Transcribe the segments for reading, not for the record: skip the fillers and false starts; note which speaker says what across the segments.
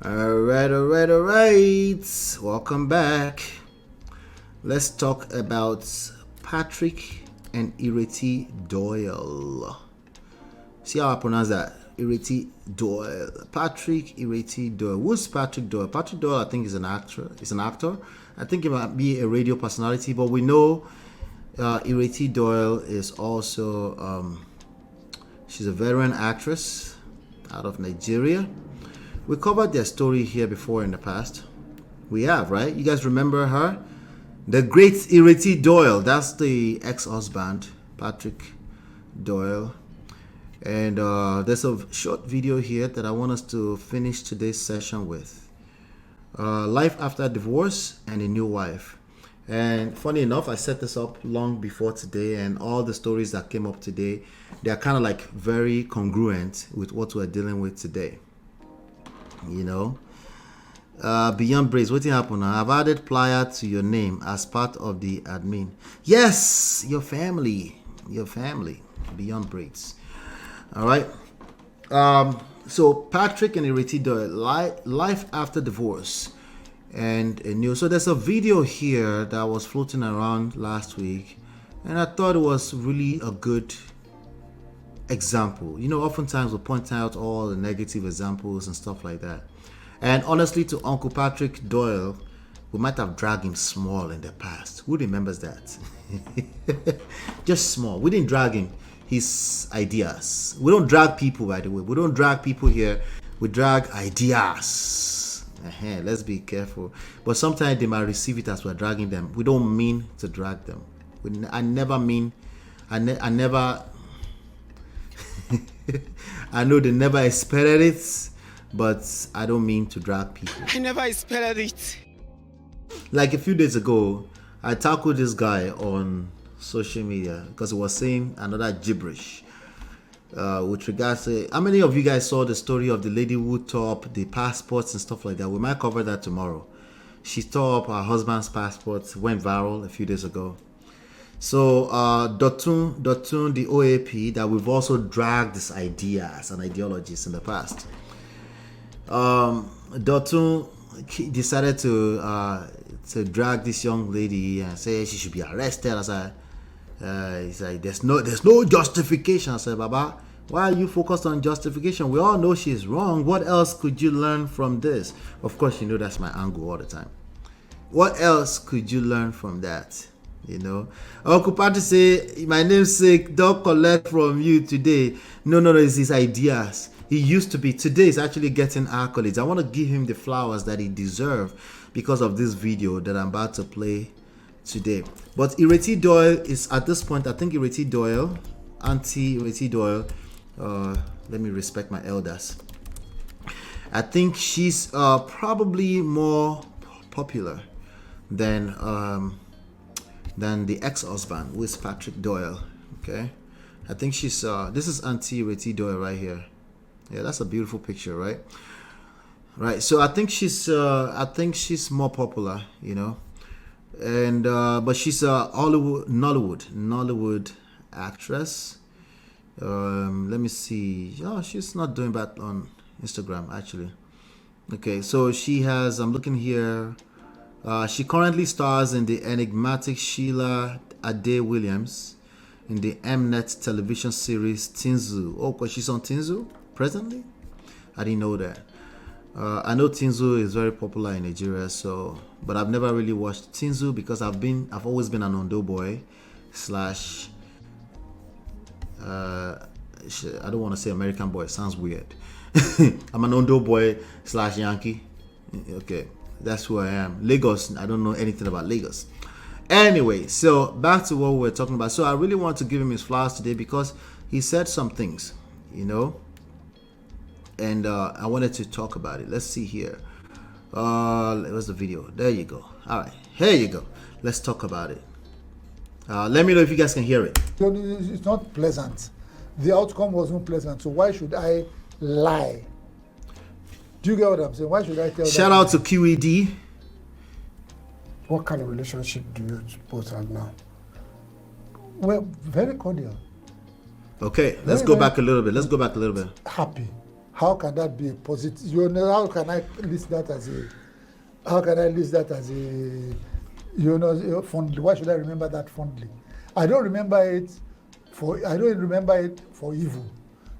Speaker 1: All right. Welcome back. Let's talk about Patrick and IRETI Doyle. See how I pronounce that? IRETI Doyle. Patrick IRETI Doyle. Who's Patrick Doyle? Patrick Doyle, I think, is an actor. I think he might be a radio personality, but we know IRETI Doyle is also she's a veteran actress out of Nigeria. We covered their story here before in the past. We have, right? You guys remember her? The great IRETI Doyle. That's the ex-husband, Patrick Doyle. And there's a short video here that I want us to finish today's session with. Life after divorce and a new wife. And funny enough, I set this up long before today, and all the stories that came up today, they're kind of like very congruent with what we're dealing with today. You know, Beyond Braids, what happened now? I've added Playa to your name as part of the admin. Yes, your family, Beyond Braids. All right. So Patrick and IRETI Doyle, life after divorce, and a new. So there's a video here that was floating around last week, and I thought it was really a good example. You know, oftentimes we point out all the negative examples and stuff like that. And honestly, to Uncle Patrick Doyle, we might have dragged him small in the past. Who remembers that? Just small. We didn't drag him. His ideas. We don't drag people, by the way. We don't drag people here. We drag ideas. Let's be careful. But sometimes they might receive it as we're dragging them. We don't mean to drag them. I never. I know they never expected it, but I don't mean to drag people.
Speaker 2: I never expected it.
Speaker 1: Like a few days ago, I tackled this guy on social media because he was saying another gibberish with regards to how many of you guys saw the story of the lady who tore up the passports and stuff like that. We might cover that tomorrow. She tore up her husband's passport, went viral a few days ago. So Dotun, the OAP, that we've also dragged these ideas and ideologies in the past. Dotun decided to drag this young lady and say she should be arrested. I said, he's like, there's no justification. I said, Baba, why are you focused on justification? We all know she's wrong. What else could you learn from this? Of course, you know that's my angle all the time. What else could you learn from that? You know, Uncle Patrick say, my namesake, don't collect from you today. No, it's his ideas. He used to be. Today is actually getting accolades. I want to give him the flowers that he deserves because of this video that I'm about to play today. But IRETI Doyle is at this point, I think IRETI Doyle, Auntie IRETI Doyle, let me respect my elders. I think she's probably more popular than the ex-husband, who is Patrick Doyle. Okay, I think she's this is Auntie IRETI Doyle right here. Yeah, that's a beautiful picture, right? Right. So I think she's more popular, you know, and but she's a Nollywood actress. Let me see. Oh, she's not doing bad on Instagram actually. Okay, so she has. I'm looking here. She currently stars in the enigmatic Sheila Ade Williams in the Mnet television series Tinzu. Oh, because she's on Tinzu presently? I didn't know that. I know Tinzu is very popular in Nigeria, but I've never really watched Tinzu because I've always been an Ondo boy / I don't want to say American boy, it sounds weird. I'm an Ondo boy / Yankee. Okay. That's who I am. Lagos, I don't know anything about Lagos. Anyway, so back to what we're talking about. So I really want to give him his flowers today because he said some things, you know, and I wanted to talk about it. Let's see here. Where's the video? There you go. All right, here you go. Let's talk about it. Let me know if you guys can hear it.
Speaker 3: It's not pleasant. The outcome wasn't pleasant. So why should I lie? Do you get what I'm saying? Why should I tell
Speaker 1: Shout out to QED.
Speaker 3: What kind of relationship do you both have now? Well, very cordial.
Speaker 1: Okay, let's go back a little bit.
Speaker 3: Happy. how can that be a positive? You know, how can I list that as a? How can I list that as a? You know, fondly. Why should I remember that fondly? I don't remember it for evil.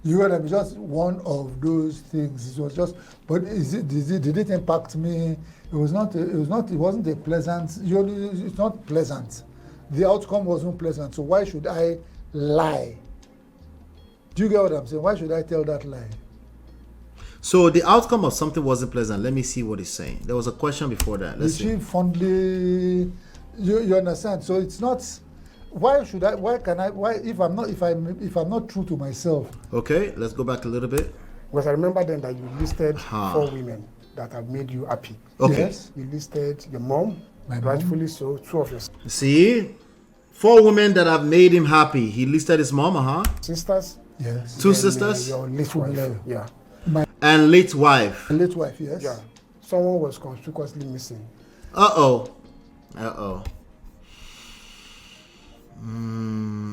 Speaker 3: You know, I'm just one of those things. It was just, but did it impact me? It wasn't a pleasant. You know, it's not pleasant. The outcome wasn't pleasant. So why should I lie? Do you get what I'm saying? Why should I tell that lie?
Speaker 1: So the outcome of something wasn't pleasant. Let me see what he's saying. There was a question before that. Let's see.
Speaker 3: Fondly, you understand? So it's not. Why should I? Why can I? Why if I'm not true to myself?
Speaker 1: Okay, let's go back a little bit.
Speaker 2: Because I remember then that you listed 4 women that have made you happy.
Speaker 1: Okay.
Speaker 3: Yes.
Speaker 2: You listed your mom, rightfully so, 2 of your
Speaker 1: See, 4 women that have made him happy. He listed his mama,
Speaker 2: sisters.
Speaker 3: Yes.
Speaker 1: 2 sisters.
Speaker 2: Your late wife. Yeah.
Speaker 1: And late wife.
Speaker 3: Late wife. Yes.
Speaker 2: Yeah. Someone was conspicuously missing.
Speaker 1: Uh-oh.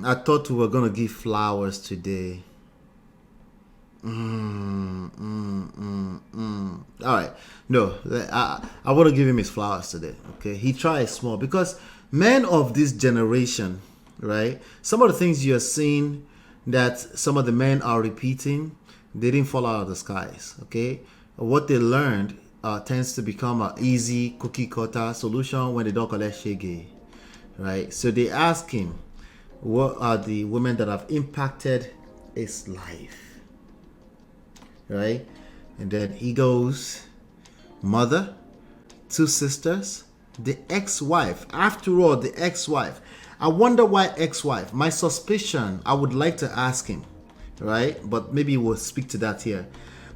Speaker 1: I thought we were going to give flowers today. All right. No, I want to give him his flowers today. Okay. He tried small because men of this generation, right? Some of the things you're seeing that some of the men are repeating, they didn't fall out of the skies. Okay. What they learned tends to become an easy cookie cutter solution when they don't collect shege. Right. So they ask him, what are the women that have impacted his life? Right? And then he goes, mother, 2 sisters, the ex-wife. After all, the ex-wife. I wonder why ex-wife. My suspicion, I would like to ask him, right? But maybe we'll speak to that here.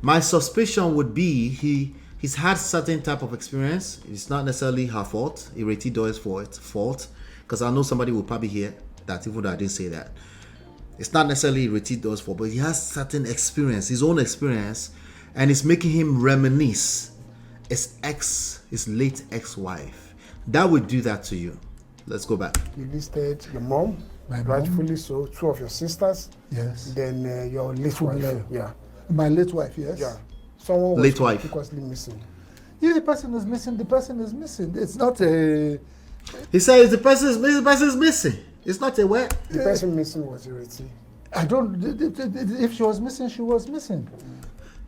Speaker 1: My suspicion would be he's had certain type of experience. It's not necessarily her fault. IRETI DOYLE's fault. Because I know somebody will probably hear that, even though I didn't say that. It's not necessarily IRETI DOYLE's fault, but he has certain experience, his own experience, and it's making him reminisce his late ex-wife. That would do that to you. Let's go back.
Speaker 2: You listed your mom, rightfully so, 2 of your sisters.
Speaker 3: Yes.
Speaker 2: Then your late wife. Yeah.
Speaker 3: My late wife. Yes.
Speaker 2: Yeah. Someone was
Speaker 1: Late wife.
Speaker 2: conspicuously missing.
Speaker 3: If the person is missing, the person is missing. It's not a.
Speaker 1: He says the person is missing. It's not a what?
Speaker 2: The person missing was IRETI.
Speaker 3: I don't. If she was missing, she was missing.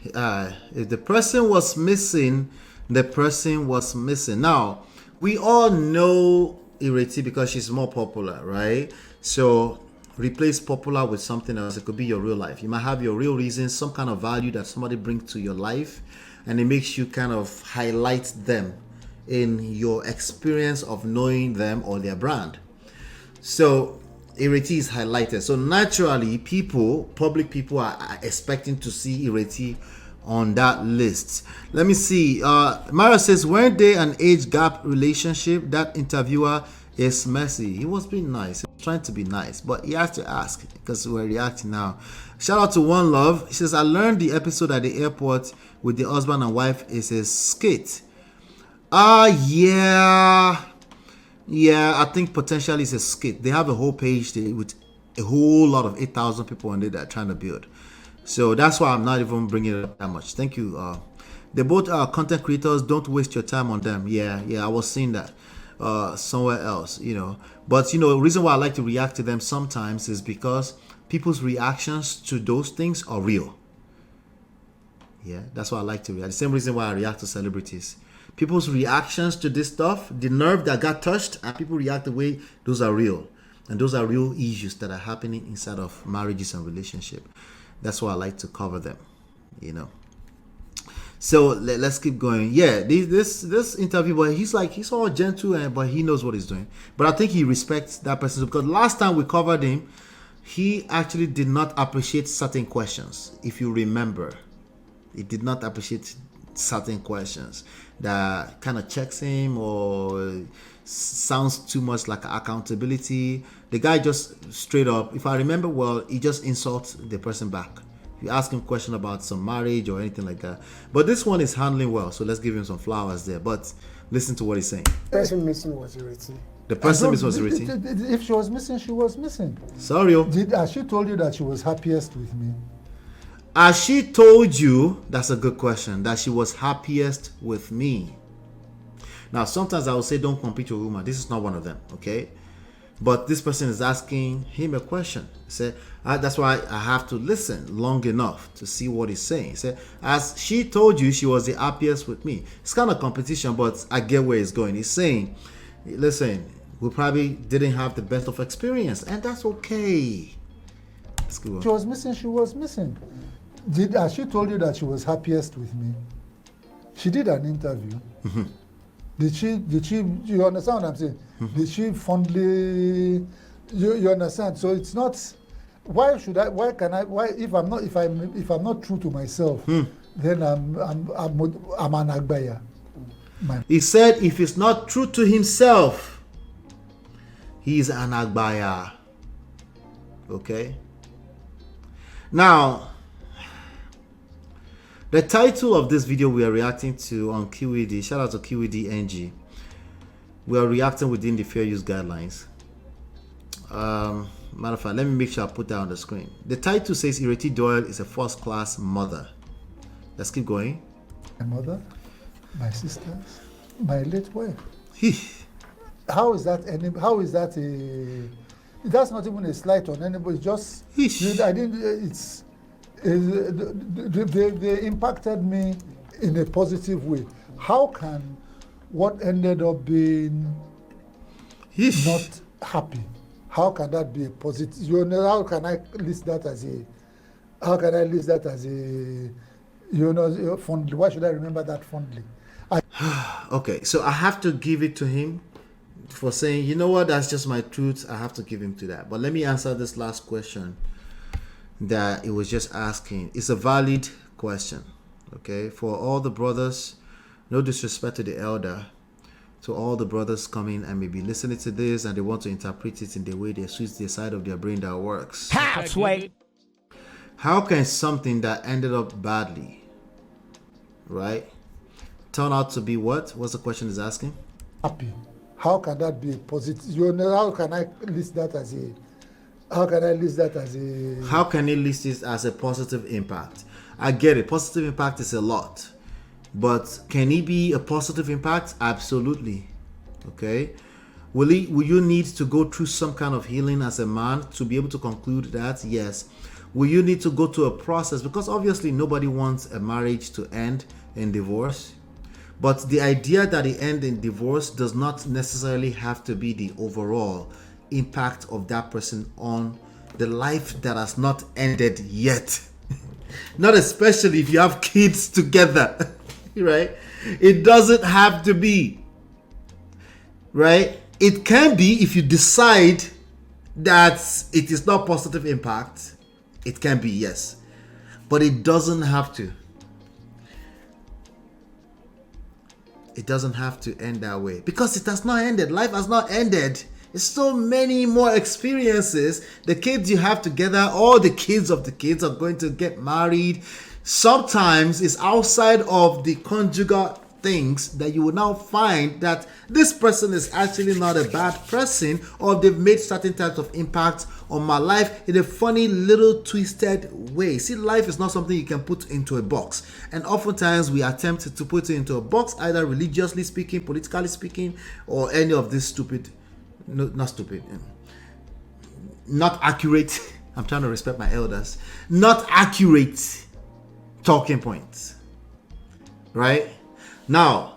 Speaker 1: If the person was missing, the person was missing. Now, we all know IRETI because she's more popular, right? So replace popular with something else. It could be your real life. You might have your real reasons, some kind of value that somebody brings to your life, and it makes you kind of highlight them in your experience of knowing them or their brand. So IRETI is highlighted. So naturally, public people are expecting to see IRETI on that list. Let me see. Mara says, weren't they an age gap relationship? That interviewer is messy. He was being nice. He was trying to be nice, but he has to ask because we're reacting now. Shout out to One Love. She says, I learned the episode at the airport with the husband and wife is a skit. Yeah, I think potentially it's a skit. They have a whole page with a whole lot of 8,000 people on it that are trying to build. So that's why I'm not even bringing it up that much. Thank you. They both are content creators. Don't waste your time on them. Yeah, I was seeing that somewhere else, But, the reason why I like to react to them sometimes is because people's reactions to those things are real. Yeah, that's why I like to react. The same reason why I react to celebrities. People's reactions to this stuff, the nerve that got touched, and people react the way, those are real. And those are real issues that are happening inside of marriages and relationships. That's why I like to cover them, So let's keep going. Yeah, this interview, but he's all gentle, but he knows what he's doing. But I think he respects that person because last time we covered him, he actually did not appreciate certain questions. If you remember, he did not appreciate certain questions that kind of checks him or sounds too much like accountability. The guy just straight up, if I remember well, he just insults the person back. You ask him a question about some marriage or anything like that. But this one is handling well, so let's give him some flowers there. But listen to what he's saying.
Speaker 2: The person missing was IRETI.
Speaker 1: The person missing was IRETI?
Speaker 3: If she was missing, she was missing.
Speaker 1: Sorry.
Speaker 3: Has she told you that she was happiest with me?
Speaker 1: As she told you, that's a good question, that she was happiest with me. Now, sometimes I will say, don't compete with women. This is not one of them, okay? But this person is asking him a question. He said, that's why I have to listen long enough to see what he's saying. He said, as she told you, she was the happiest with me. It's kind of competition, but I get where he's going. He's saying, listen, we probably didn't have the best of experience, and that's okay. Let's go on.
Speaker 3: She was missing. As she told you that she was happiest with me, she did an interview.
Speaker 1: Mm-hmm.
Speaker 3: Did she, you understand what I'm saying? Mm-hmm. Did she fondly, you understand? So it's not, if I'm not true to myself, then I'm an agbaya.
Speaker 1: He said if he's not true to himself, he's an agbaya. Okay? Now, the title of this video we are reacting to on QED, shout out to QED NG. We are reacting within the fair use guidelines. Matter of fact, let me make sure I put that on the screen. The title says IRETI Doyle is a first-class mother. Let's keep going.
Speaker 3: My mother, my sisters, my late wife. How is that that's not even a slight on anybody. Just they impacted me in a positive way. How can what ended up being not happy, how can that be a positive? How can I list that as a fondly? Why should I remember that fondly?
Speaker 1: Okay, so I have to give it to him for saying, you know what, that's just my truth. I have to give him to that. But let me answer this last question that it was just asking. It's a valid question, okay? For all the brothers, no disrespect to the elder, to all the brothers coming and maybe listening to this and they want to interpret it in the way they switch the side of their brain that works. How can something that ended up badly, right, turn out to be what? What's the question is asking?
Speaker 3: Happy. How can that be a positive? How can I list that as a? How can I list that as a?
Speaker 1: How can it list this as a positive impact? I get it. Positive impact is a lot. But can it be a positive impact? Absolutely. Okay. Will you need to go through some kind of healing as a man to be able to conclude that? Yes. Will you need to go to a process? Because obviously nobody wants a marriage to end in divorce. But the idea that it ends in divorce does not necessarily have to be the overall impact of that person on the life that has not ended yet. Not especially if you have kids together, right? It doesn't have to be, right? It can be if you decide that it is not positive impact. It can be, yes. But it doesn't have to. It doesn't have to end that way because it has not ended. Life has not ended. There's so many more experiences. The kids you have together, all the kids of the kids are going to get married. Sometimes it's outside of the conjugal things that you will now find that this person is actually not a bad person, or they've made certain types of impact on my life in a funny little twisted way. See, life is not something you can put into a box, and oftentimes we attempt to put it into a box, either religiously speaking, politically speaking, or any of this not accurate I'm trying to respect my elders, not accurate talking points, right? Now,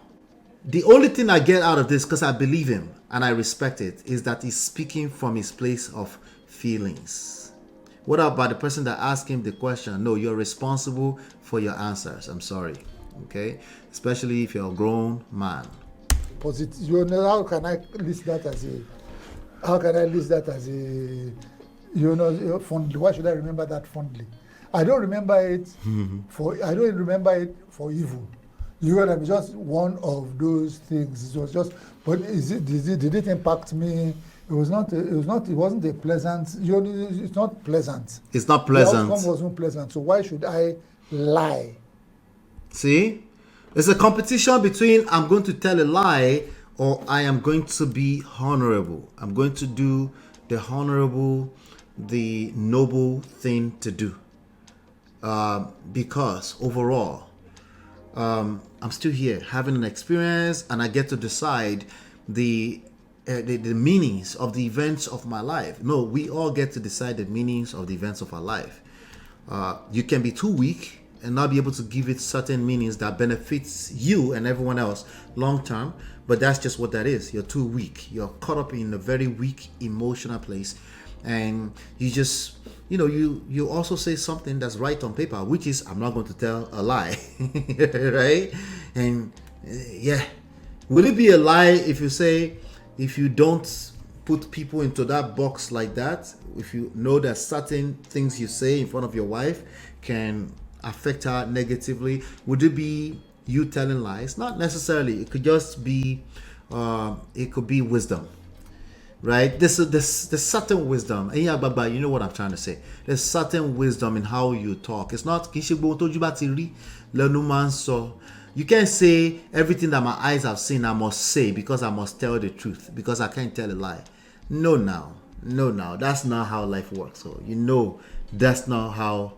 Speaker 1: the only thing I get out of this, because I believe him and I respect it, is that he's speaking from his place of feelings. What about the person that asked him the question? No, you're responsible for your answers. I'm sorry. Okay? Especially if you're a grown man.
Speaker 3: Positive. How can I list that as a? How can I list that as a? Fondly. Why should I remember that fondly? I don't remember it I don't remember it for evil. You know, I'm just one of those things. It was just, but did it impact me? It wasn't a pleasant, it's not pleasant.
Speaker 1: It's not pleasant.
Speaker 3: The outcome wasn't pleasant. So why should I lie?
Speaker 1: See? It's a competition between I'm going to tell a lie or I am going to be honorable. I'm going to do the honorable, the noble thing to do. because overall, I'm still here having an experience, and I get to decide the meanings of the events of my life. No, we all get to decide the meanings of the events of our life. You can be too weak and not be able to give it certain meanings that benefits you and everyone else long term, but that's just what that is. You're too weak. You're caught up in a very weak emotional place, and you just, you also say something that's right on paper, which is, I'm not going to tell a lie. Right? And yeah, would it be a lie if you say, if you don't put people into that box like that, if you know that certain things you say in front of your wife can affect her negatively, would it be you telling lies? Not necessarily. It could just be it could be wisdom, right? There's certain wisdom. And yeah, Baba, you know what I'm trying to say. There's certain wisdom in how you talk. It's not you can't say everything that my eyes have seen I must say, because I must tell the truth, because I can't tell a lie. No, that's not how life works. So that's not how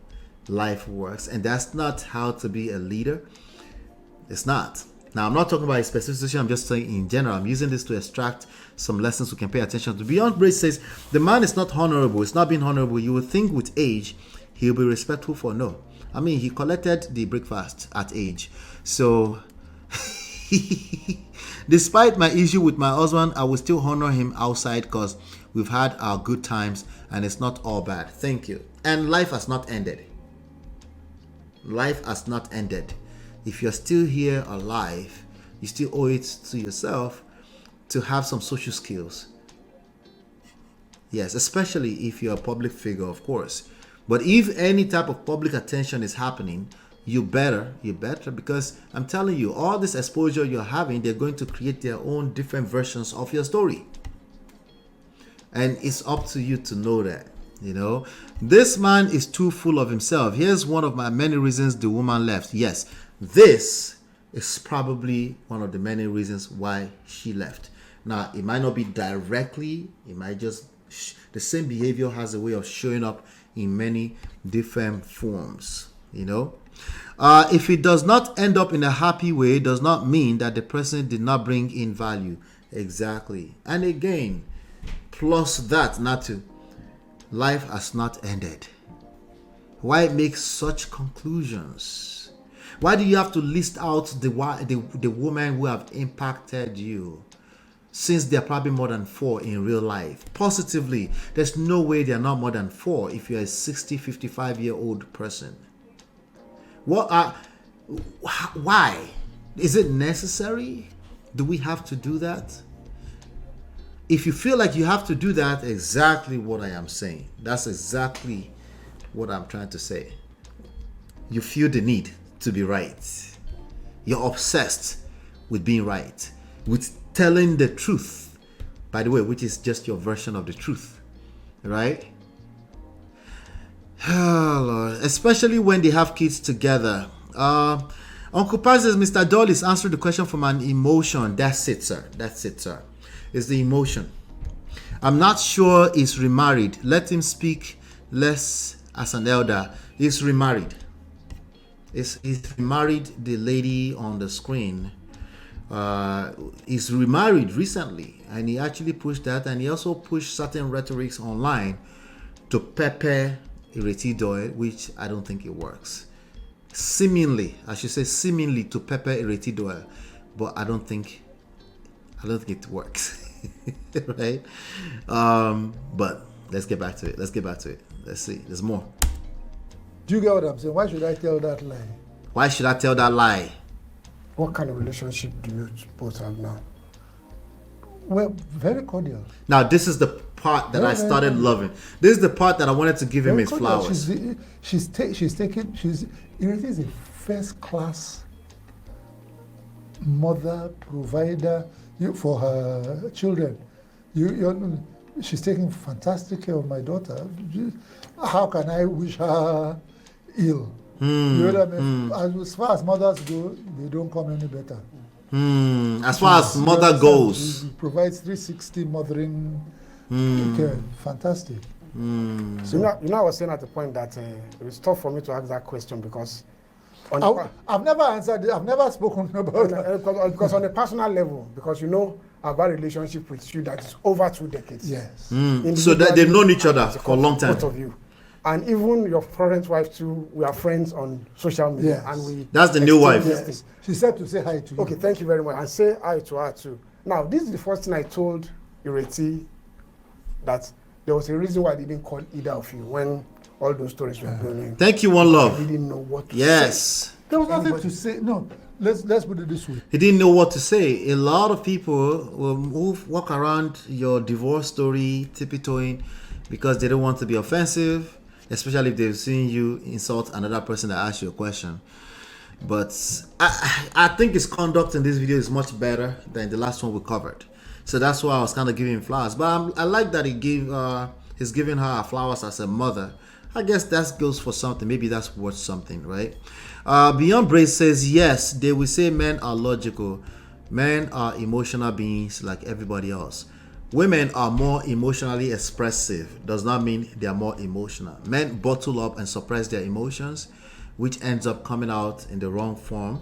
Speaker 1: life works, and that's not how to be a leader. It's not. Now, I'm not talking about a specific situation, I'm just saying in general. I'm using this to extract some lessons we can pay attention to. Beyond Grace says, the man is not honorable. It's not being honorable. You would think with age he'll be respectful for no. I mean, he collected the breakfast at age. So despite my issue with my husband, I will still honor him outside, because we've had our good times and it's not all bad. Thank you. And life has not ended. Life has not ended. If you're still here alive, you still owe it to yourself to have some social skills. Yes, especially if you're a public figure, of course. But if any type of public attention is happening, you better, because I'm telling you, all this exposure you're having, they're going to create their own different versions of your story. And it's up to you to know that. This man is too full of himself. Here's one of my many reasons the woman left. Yes, this is probably one of the many reasons why she left. Now, it might not be directly, it might just, the same behavior has a way of showing up in many different forms. If it does not end up in a happy way, it does not mean that the person did not bring in value. Exactly. And again, plus that, Natu, life has not ended. Why make such conclusions? Why do you have to list out the women who have impacted you? Since there are probably more than 4 in real life. Positively, there's no way there are not more than 4 if you're a 60, 55-year-old person. Why? Is it necessary? Do we have to do that? If you feel like you have to do that, exactly what I am saying. That's exactly what I'm trying to say. You feel the need to be right. You're obsessed with being right, with telling the truth, by the way, which is just your version of the truth, right? Oh, Lord. Especially when they have kids together. Uncle Paz says, Mr. Doyle is answering the question from an emotion. That's it, sir. It's the emotion. I'm not sure he's remarried. Let him speak less as an elder. He's remarried. He's remarried, the lady on the screen. He's remarried recently, and he actually pushed that, and he also pushed certain rhetorics online to pepper IRETI Doyle, which I don't think it works. Seemingly to pepper IRETI Doyle, but I don't think it works. Right? But let's get back to it. Let's see. There's more.
Speaker 3: Do you get what I'm saying? Why should I tell that lie?
Speaker 2: What kind of relationship do you both have now?
Speaker 3: Well, very cordial.
Speaker 1: Now, this is the part that I started loving. This is the part that I wanted to give him his flowers.
Speaker 3: IRETI is a first-class mother, provider for her children. She's taking fantastic care of my daughter. How can I wish her ill? You know what I mean? As far as mothers go, they don't come any better.
Speaker 1: As far as mother goes,
Speaker 3: she provides 360 mothering care. Fantastic.
Speaker 2: So I was saying at the point that it was tough for me to ask that question because
Speaker 3: I've never answered it. I've never spoken about that.
Speaker 2: Because on a personal level, because I've had a relationship with you that is over 2 decades.
Speaker 3: Yes.
Speaker 1: So that they've known each other for a long time.
Speaker 2: Both of you. And even your current wife too, we are friends on social media.
Speaker 3: Yes.
Speaker 2: And
Speaker 1: That's the new wife.
Speaker 3: Yes. She said to say hi to you.
Speaker 2: Okay, thank you very much. And say hi to her too. Now, this is the first thing I told Ireti, that there was a reason why I didn't call either of you when all those stories were going.
Speaker 1: Thank you, One Love.
Speaker 2: I didn't know what to say.
Speaker 1: Yes.
Speaker 3: There was nothing to say. No, let's put it this way.
Speaker 1: He didn't know what to say. A lot of people will walk around your divorce story tiptoeing because they don't want to be offensive, especially if they've seen you insult another person that asked you a question. But I think his conduct in this video is much better than the last one we covered. So that's why I was kind of giving him flowers. But I like that he's giving her flowers as a mother. I guess that goes for something. Maybe that's worth something, right? Beyond Brace says, yes, they will say men are logical. Men are emotional beings like everybody else. Women are more emotionally expressive. Does not mean they are more emotional. Men bottle up and suppress their emotions, which ends up coming out in the wrong form.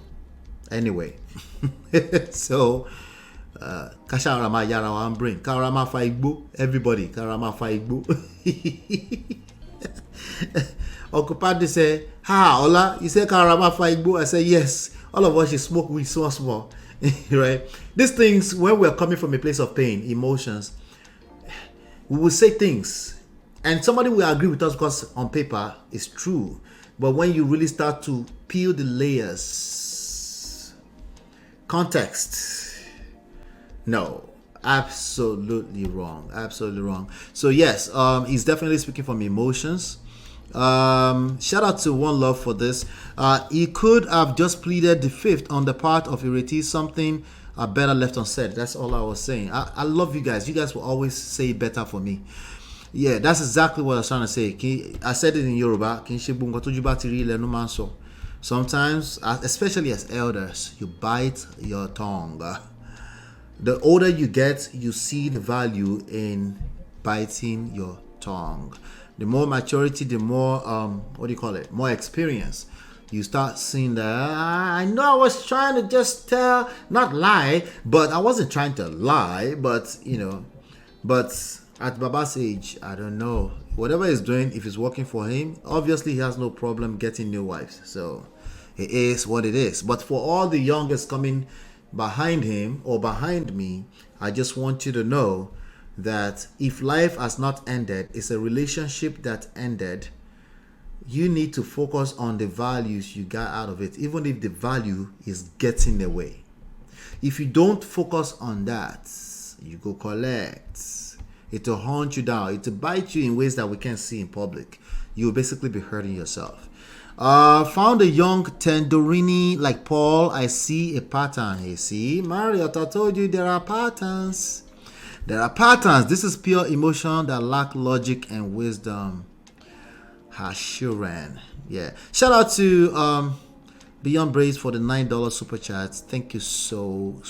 Speaker 1: Anyway, so Kasharama Yarawa brain. Karama Faigbo. Everybody, Karama Faigbo. Occupante say, ha, Ola, you say Karama Faigbo? I say, yes. All of us should smoke weed small. Right? These things, when we're coming from a place of pain, emotions, we will say things. And somebody will agree with us because on paper it's true. But when you really start to peel the layers, context, no, absolutely wrong. Absolutely wrong. So yes, he's definitely speaking from emotions. Shout out to One Love for this. He could have just pleaded the fifth on the part of Ireti, something better left unsaid. That's all I was saying. I love you guys. You guys will always say better for me. Yeah, that's exactly what I was trying to say. I said it in Yoruba. Sometimes, especially as elders, you bite your tongue. The older you get, you see the value in biting your tongue. The more maturity, the more, more experience. You start seeing that, I know I was trying to just not lie, but I wasn't trying to lie, but, but at Baba's age, I don't know. Whatever he's doing, if it's working for him, obviously he has no problem getting new wives. So it is what it is. But for all the youngest coming behind him or behind me, I just want you to know that if life has not ended, it's a relationship that ended. You need to focus on the values you got out of it, even if the value is getting away. If you don't focus on that, you go collect. It will haunt you down. It will bite you in ways that we can't see in public. You will basically be hurting yourself. Found a young tenderini like Paul. I see a pattern. Hey, see, Marriott, I told you there are patterns. There are patterns. This is pure emotion that lack logic and wisdom. Hashuran. Yeah. Shout out to Beyond Braids for the $9 super chat. Thank you so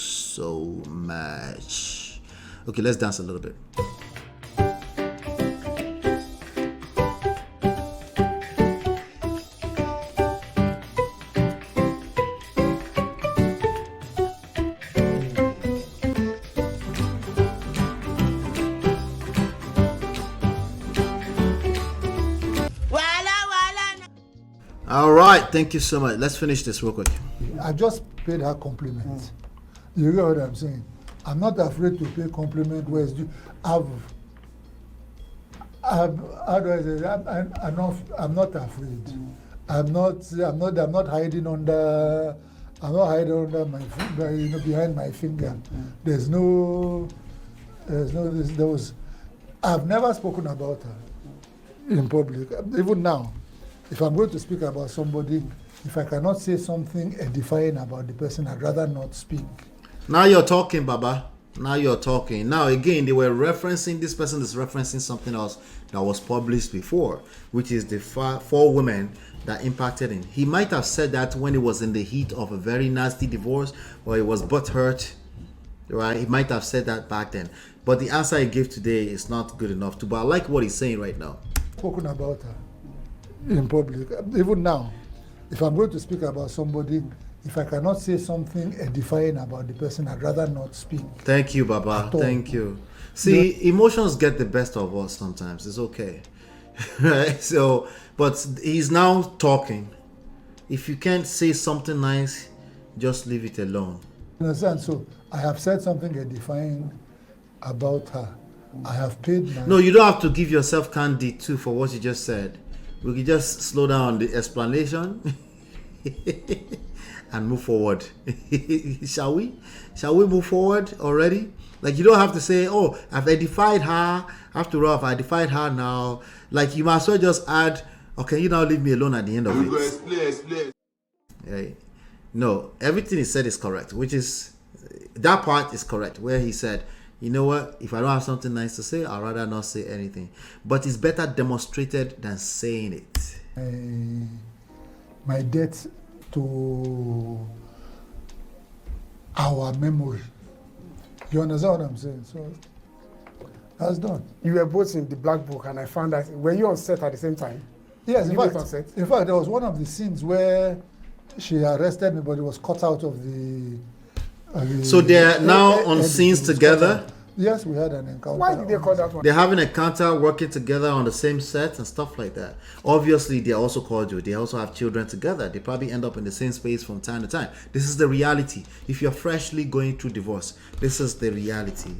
Speaker 1: much. Okay, let's dance a little bit. All right, thank you so much. Let's finish this real quick.
Speaker 3: I just paid her compliments. You get what I'm saying? I'm not afraid to pay compliment where it's due. How do I say that? I'm not afraid. I'm not hiding under. I'm not hiding under my finger, behind my finger. There was. I've never spoken about her in public. Even now, if I'm going to speak about somebody, if I cannot say something edifying about the person, I'd rather not speak.
Speaker 1: Now you're talking, Baba. Now you're talking. Now again, they were referencing, this person is referencing something else that was published before, which is the 4 women that impacted him. He might have said that when he was in the heat of a very nasty divorce, or he was butthurt, right? He might have said that back then, but the answer he gave today is not good enough to. But I like what he's saying right now.
Speaker 3: Spoken about her in public. Even now, if I'm going to speak about somebody, if I cannot say something edifying about the person, I'd rather not speak.
Speaker 1: Thank you, Baba. Thank you. See, emotions get the best of us sometimes. It's okay. Right? So, but he's now talking. If you can't say something nice, just leave it alone.
Speaker 3: You understand? So I have said something edifying about her. I have paid my...
Speaker 1: No, you don't have to give yourself candy too for what you just said. We can just slow down the explanation and move forward. Shall we? Shall we move forward already? Like, you don't have to say, oh, I've edified her. After all, I've edified her now. Like, you might as well just add, okay, you now leave me alone at the end of it. Explain. Right? No, everything he said is correct, which is, that part is correct, where he said, you know what, if I don't have something nice to say, I'd rather not say anything. But it's better demonstrated than saying it.
Speaker 3: My debt to our memory. You understand what I'm saying? So that's done.
Speaker 2: You were both in the black book, and I found that, were you on set at the same time?
Speaker 3: Yes, in fact,
Speaker 2: on set?
Speaker 3: there was one of the scenes where she arrested me, but it was cut out of the...
Speaker 1: So they're now on scenes together?
Speaker 3: Yes, we had an encounter.
Speaker 2: Why did they call that one?
Speaker 1: They're having an encounter, working together on the same set and stuff like that. Obviously, they also cordial. They also have children together. They probably end up in the same space from time to time. This is the reality. If you're freshly going through divorce, this is the reality.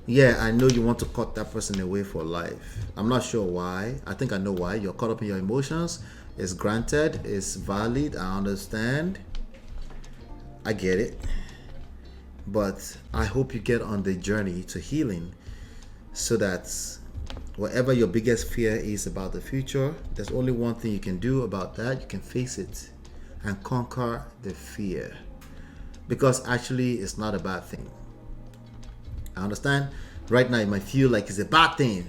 Speaker 1: Yeah, I know you want to cut that person away for life. I'm not sure why. I think I know why. You're caught up in your emotions. It's granted. It's valid. I understand. I get it. But I hope you get on the journey to healing so that whatever your biggest fear is about the future, there's only one thing you can do about that. You can face it and conquer the fear. Because actually, it's not a bad thing. I understand? Right now, it might feel like it's a bad thing.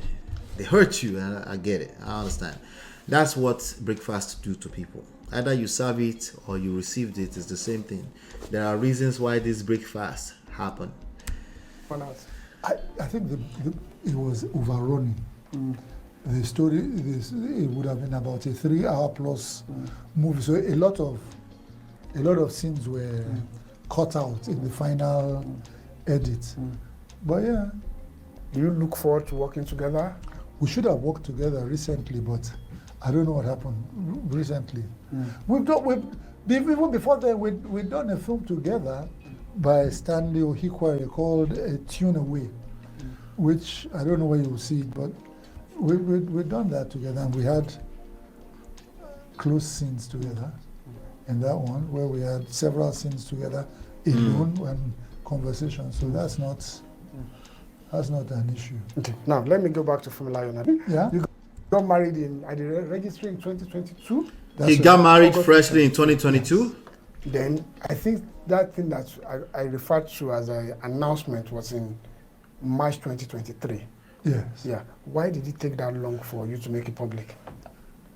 Speaker 1: They hurt you, and I get it. I understand. That's what breakfast do to people. Either you serve it or you received it. It's the same thing. There are reasons why this breakfast happened.
Speaker 3: I think it was overrunning. The story, it would have been about a 3-hour plus movie. So a lot of scenes were cut out in the final edit. But yeah.
Speaker 2: Do you look forward to working together?
Speaker 3: We should have worked together recently, but I don't know what happened recently. Even before that, we'd done a film together by Stanley Ohikwari called A Tune Away, which I don't know where you'll see it, but we'd done that together, and we had close scenes together in that one, where we had several scenes together alone and conversations. So that's not an issue.
Speaker 2: Okay, now let me go back to Fumilayo.
Speaker 3: Yeah?
Speaker 2: You got married at the registry in 2022?
Speaker 1: He got married freshly in 2022?
Speaker 2: Then I think that thing that I referred to as an announcement was in March 2023.
Speaker 3: Yes.
Speaker 2: Yeah. Why did it take that long for you to make it public?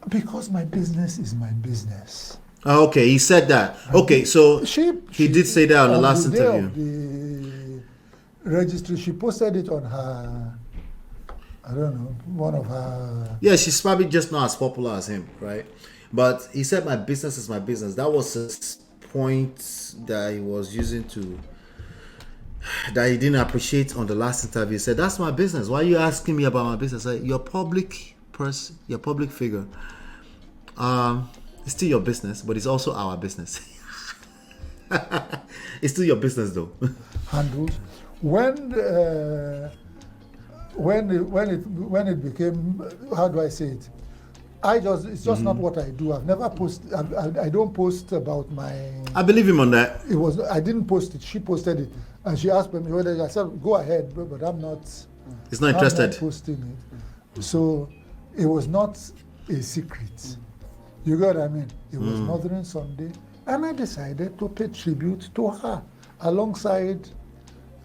Speaker 3: Because my business is my business.
Speaker 1: Oh, okay, he said that. Okay, so he did say that on the last interview.
Speaker 3: Of the registry, she posted it on her, I don't know, one of her...
Speaker 1: Yeah, she's probably just not as popular as him, right? But he said, my business is my business. That was his point that he was using that he didn't appreciate on the last interview. He said, that's my business. Why are you asking me about my business? I said, you're a public person, you're a public figure. It's still your business, but it's also our business. It's still your business, though.
Speaker 3: Handles. When it became, how do I say it? It's just not what I do. I've never posted. I don't post about my.
Speaker 1: I believe him on that.
Speaker 3: I didn't post it. She posted it, and she asked me whether I said, "Go ahead," but I'm not.
Speaker 1: He's not interested.
Speaker 3: I'm not posting it. So it was not a secret. You get what I mean? It was Mothering Sunday, and I decided to pay tribute to her alongside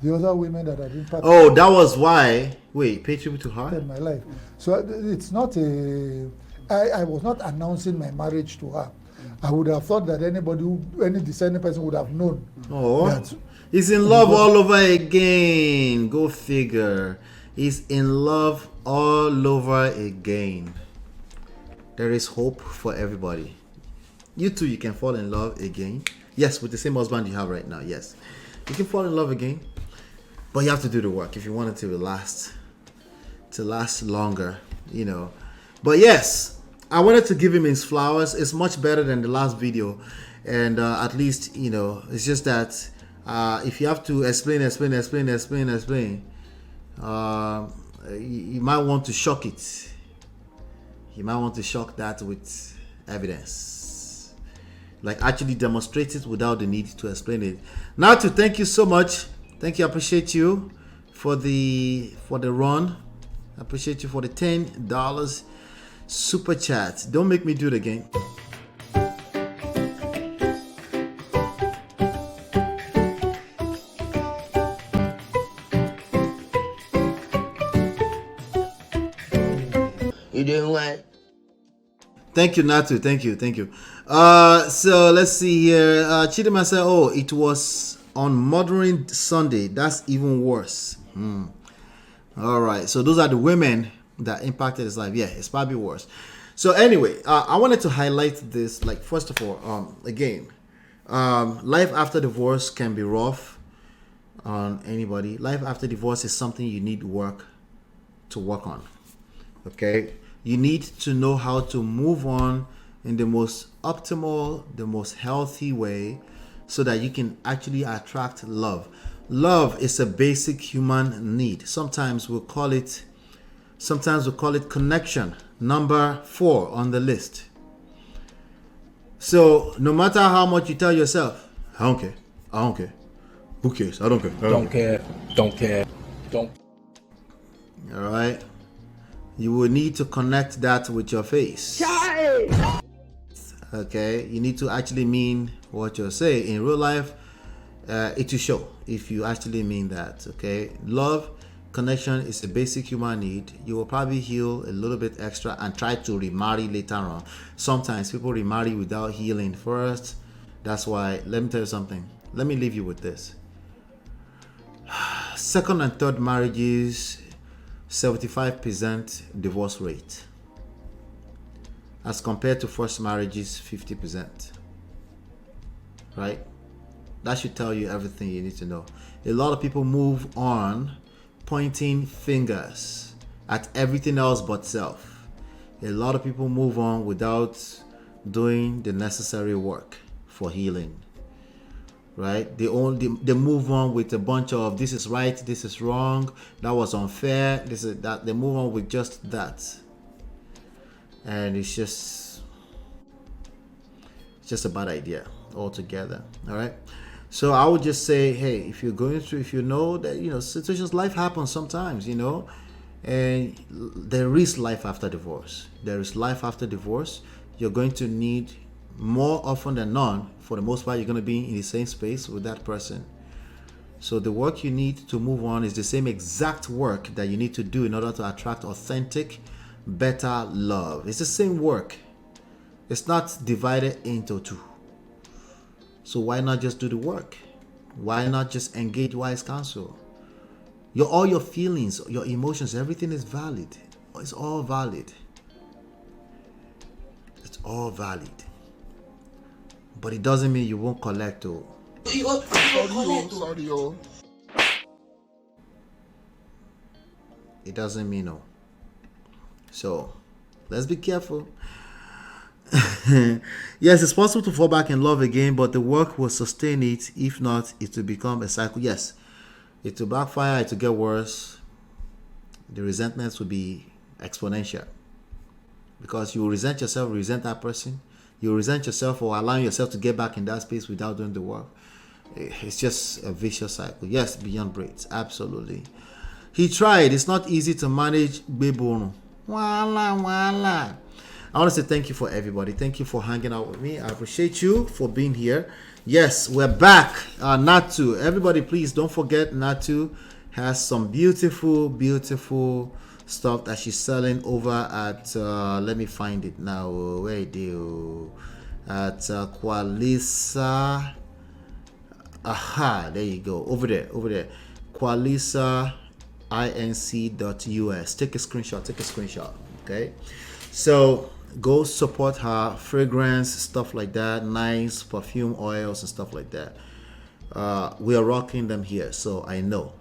Speaker 3: the other women that I didn't participate.
Speaker 1: Oh, that was why. Wait, pay tribute to her?
Speaker 3: In my life. So it's not I was not announcing my marriage to her. I would have thought that any discerning person would have known.
Speaker 1: Oh,
Speaker 3: that
Speaker 1: He's in love all over again. Go figure. He's in love all over again. There is hope for everybody. You too, you can fall in love again. Yes, with the same husband you have right now. Yes, you can fall in love again, but you have to do the work if you want it to last longer, you know. But yes, I wanted to give him his flowers. It's much better than the last video, and at least, you know, it's just that if you have to explain, you might want to shock it. You might want to shock that with evidence, like actually demonstrate it without the need to explain it. Now, to thank you so much. Thank you. I appreciate you for the run. I appreciate you for the $10 super chat. Don't make me do it again.
Speaker 4: You doing what?
Speaker 1: Thank you, Natu. Thank you. So let's see here. Chidima said, "Oh, it was on Mothering Sunday. That's even worse." All right. So those are the women that impacted his life. Yeah, it's probably worse. So anyway, I wanted to highlight this. Like, first of all, again, life after divorce can be rough on anybody. Life after divorce is something you need to work on. Okay. You need to know how to move on in the most optimal, the most healthy way, so that you can actually attract love. Love is a basic human need. Sometimes we'll call it connection. Number 4 on the list. So no matter how much you tell yourself, I don't care. Who cares? I don't care.
Speaker 4: Don't care.
Speaker 1: All right. You will need to connect that with your face. Okay, you need to actually mean what you're saying. In real life, it will show if you actually mean that. Okay, love, connection is a basic human need. You will probably heal a little bit extra and try to remarry later on. Sometimes people remarry without healing first. That's why, let me tell you something. Let me leave you with this. Second and third marriages, 75% divorce rate, as compared to first marriages, 50%. Right? That should tell you everything you need to know. A lot of people move on pointing fingers at everything else but self. A lot of people move on without doing the necessary work for healing. Right? They move on with a bunch of this is right, this is wrong, that was unfair, this is that. They move on with just that, and it's just a bad idea altogether. All right. So I would just say, hey, if you're going through, if you know that, you know, situations, life happens sometimes, you know, and there is life after divorce. There is life after divorce. You're going to need, more often than not, for the most part, you're going to be in the same space with that person. So the work you need to move on is the same exact work that you need to do in order to attract authentic, better love. It's the same work. It's not divided into two. So why not just do the work? Why not just engage wise counsel? All your feelings, your emotions, everything is valid. It's all valid. It's all valid. But it doesn't mean you won't collect. It doesn't mean no. So let's be careful. Yes, it's possible to fall back in love again, but the work will sustain it. If not, it will become a cycle. Yes, it will backfire, it will get worse. The resentments will be exponential, because you will resent yourself, resent that person. You resent yourself for allowing yourself to get back in that space without doing the work. It's just a vicious cycle. Yes, beyond braids. Absolutely. He tried. It's not easy to manage. Bebono. Wala. I want to say thank you for everybody. Thank you for hanging out with me. I appreciate you for being here. Yes, we're back. Natu. Everybody, please don't forget, Natu has some beautiful, beautiful stuff that she's selling over at let me find it now. Where do at Qualisa Aha, there you go. Over there. Qualisa inc.us. Take a screenshot. Okay. So go support her. Fragrance, stuff like that. Nice perfume oils and stuff like that. We are rocking them here. So I know.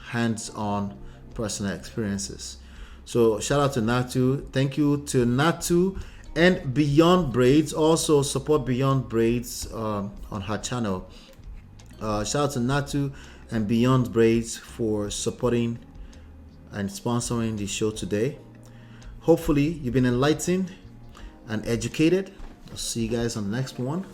Speaker 1: Hands-on personal experiences. So shout out to Natu. Thank you to Natu and Beyond Braids. Also support Beyond Braids on her channel. Shout out to Natu and Beyond Braids for supporting and sponsoring the show today. Hopefully you've been enlightened and educated. I'll see you guys on the next one.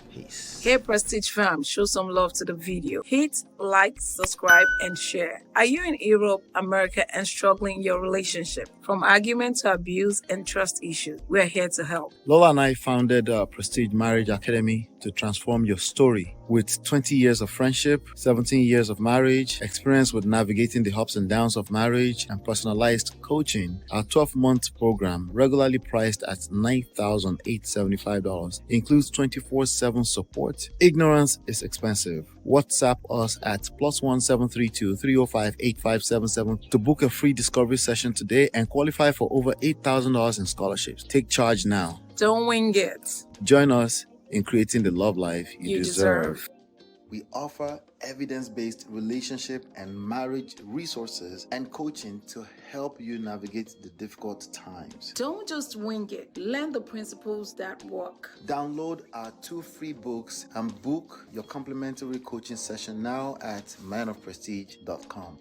Speaker 1: Peace.
Speaker 4: Hey Prestige fam, show some love to the video. Hit like, subscribe, and share. Are you in Europe, America, and struggling in your relationship? From argument to abuse and trust issues, we're here to help.
Speaker 1: Lola and I founded Prestige Marriage Academy to transform your story. With 20 years of friendship, 17 years of marriage, experience with navigating the ups and downs of marriage, and personalized coaching, our 12-month program, regularly priced at $9,875, includes 24/7 support. Ignorance is expensive. WhatsApp us at +1 732 305 8577 to book a free discovery session today and qualify for over $8,000 in scholarships. Take charge now.
Speaker 4: Don't wing it.
Speaker 1: Join us in creating the love life you
Speaker 4: deserve.
Speaker 1: We offer evidence-based relationship and marriage resources and coaching to help you navigate the difficult times.
Speaker 4: Don't just wing it. Learn the principles that work.
Speaker 1: Download our 2 free books and book your complimentary coaching session now at manofprestige.com.